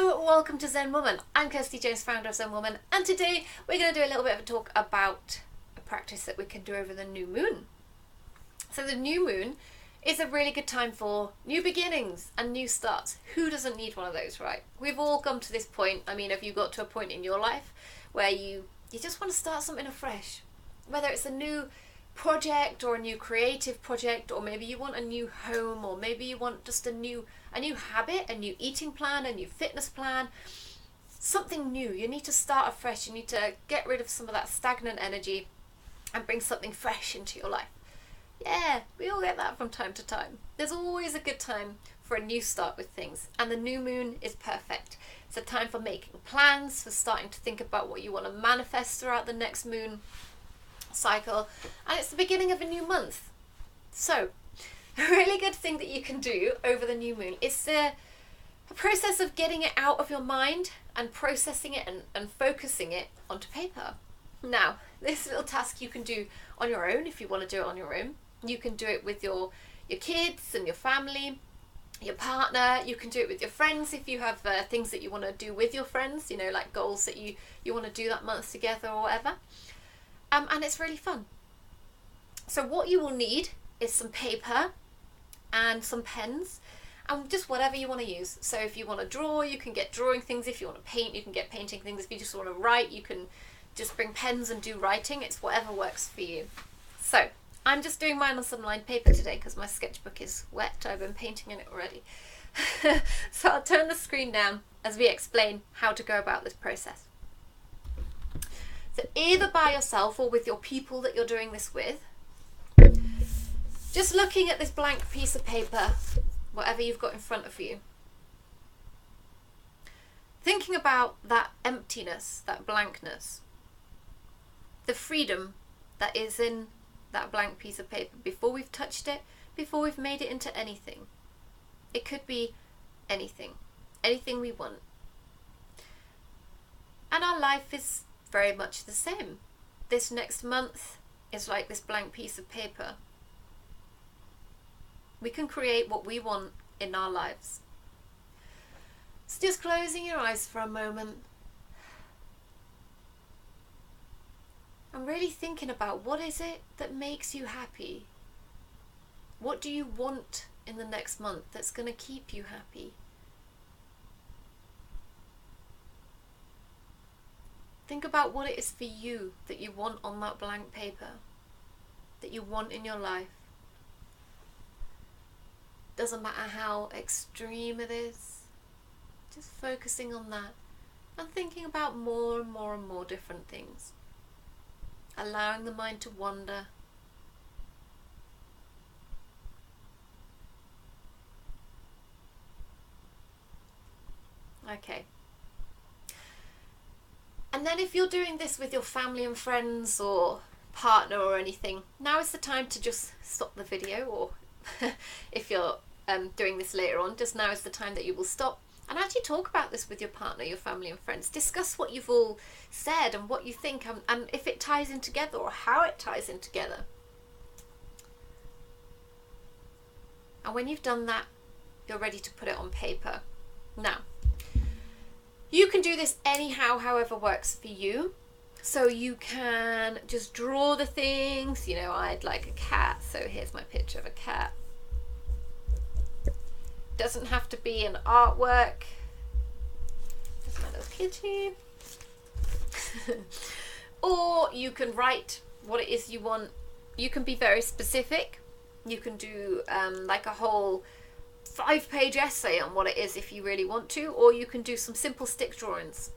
Hello, welcome to Zen Woman. I'm Kirsty Jones, founder of Zen Woman, and today we're going to do a little bit of a talk about a practice that we can do over the new moon. So the new moon is a really good time for new beginnings and new starts. Who doesn't need one of those, right? We've all come to this point. I mean, have you got to a point in your life where you just want to start something afresh? Whether it's a new project or a new creative project, or maybe you want a new home, or maybe you want just a new habit, a new eating plan, a new fitness plan, something new. You need to start afresh. You need to get rid of some of that stagnant energy and bring something fresh into your life. Yeah, we all get that from time to time. There's always a good time for a new start with things, and the new moon is perfect. It's a time for making plans, for starting to think about what you want to manifest throughout the next moon cycle, and it's the beginning of a new month. So a really good thing that you can do over the new moon is a process of getting it out of your mind and processing it and focusing it onto paper. Now, this little task you can do on your own if you want to do it on your own. You can do it with your kids and your family, your partner. You can do it with your friends if you have things that you want to do with your friends, you know, like goals that you want to do that month together or whatever. And it's really fun. So what you will need is some paper and some pens and just whatever you want to use. So if you want to draw, you can get drawing things. If you want to paint, you can get painting things. If you just want to write, you can just bring pens and do writing. It's whatever works for you. So I'm just doing mine on some lined paper today because my sketchbook is wet. I've been painting in it already. So I'll turn the screen down as we explain how to go about this process. So either by yourself or with your people that you're doing this with, just looking at this blank piece of paper, whatever you've got in front of you, thinking about that emptiness, that blankness, the freedom that is in that blank piece of paper before we've touched it, before we've made it into anything. It could be anything we want. And our life is very much the same. This next month is like this blank piece of paper. We can create what we want in our lives. So just closing your eyes for a moment and really thinking about, what is it that makes you happy? What do you want in the next month that's going to keep you happy? Think about what it is for you that you want on that blank paper, that you want in your life. Doesn't matter how extreme it is, just focusing on that and thinking about more and more and more different things. Allowing the mind to wander. Okay. And then if you're doing this with your family and friends or partner or anything, now is the time to just stop the video, or if you're doing this later on, just now is the time that you will stop and actually talk about this with your partner, your family and friends. Discuss what you've all said and what you think, and if it ties in together or how it ties in together. And when you've done that, you're ready to put it on paper. Now, you can do this anyhow, however works for you. So you can just draw the things. You know, I'd like a cat, so here's my picture of a cat. Doesn't have to be an artwork. There's my little kitty. Or you can write what it is you want. You can be very specific. You can do like a whole 5-page essay on what it is if you really want to, or you can do some simple stick drawings.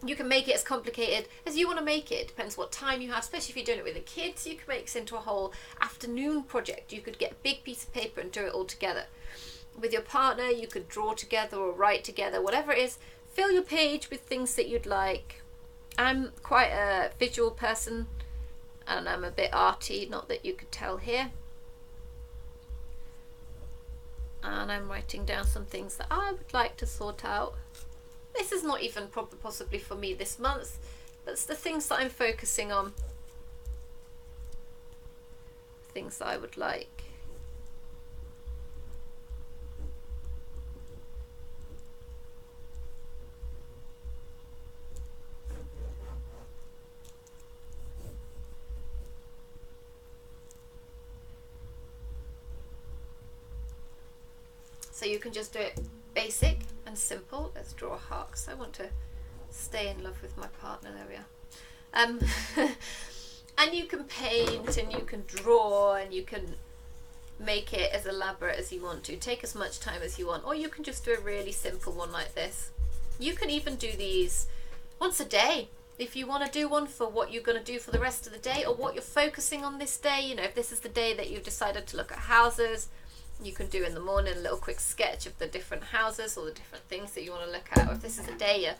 You can make it as complicated as you want to make it. Depends what time you have, especially if you're doing it with the kids. You can make this into a whole afternoon project. You could get a big piece of paper and do it all together. With your partner, you could draw together or write together, whatever it is. Fill your page with things that you'd like. I'm quite a visual person and I'm a bit arty, not that you could tell here. And I'm writing down some things that I would like to sort out. This is not even possibly for me this month, but it's the things that I'm focusing on. Things that I would like. So you can just do it basic and simple. Let's draw a heart because I want to stay in love with my partner. There we are. And you can paint and you can draw and you can make it as elaborate as you want to. Take as much time as you want, or you can just do a really simple one like this. You can even do these once a day if you want to do one for what you're going to do for the rest of the day or what you're focusing on this day. You know, if this is the day that you've decided to look at houses, you can do in the morning a little quick sketch of the different houses or the different things that you want to look at. Or if this is a day you're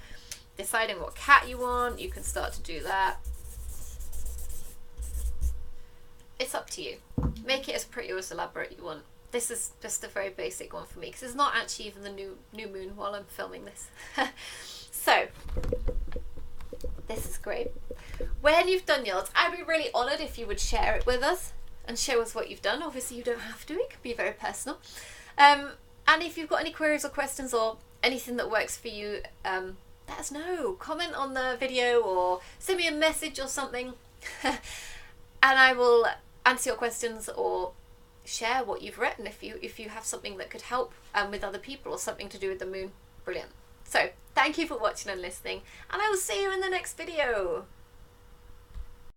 deciding what cat you want, you can start to do that. It's up to you. Make it as pretty or as elaborate you want. This is just a very basic one for me because it's not actually even the new moon while I'm filming this. So, this is great. When you've done yours, I'd be really honoured if you would share it with us and show us what you've done. Obviously, you don't have to. It can be very personal. And if you've got any queries or questions or anything that works for you, let us know. Comment on the video or send me a message or something. And I will answer your questions or share what you've written if you have something that could help with other people or something to do with the moon. Brilliant. So thank you for watching and listening, and I will see you in the next video.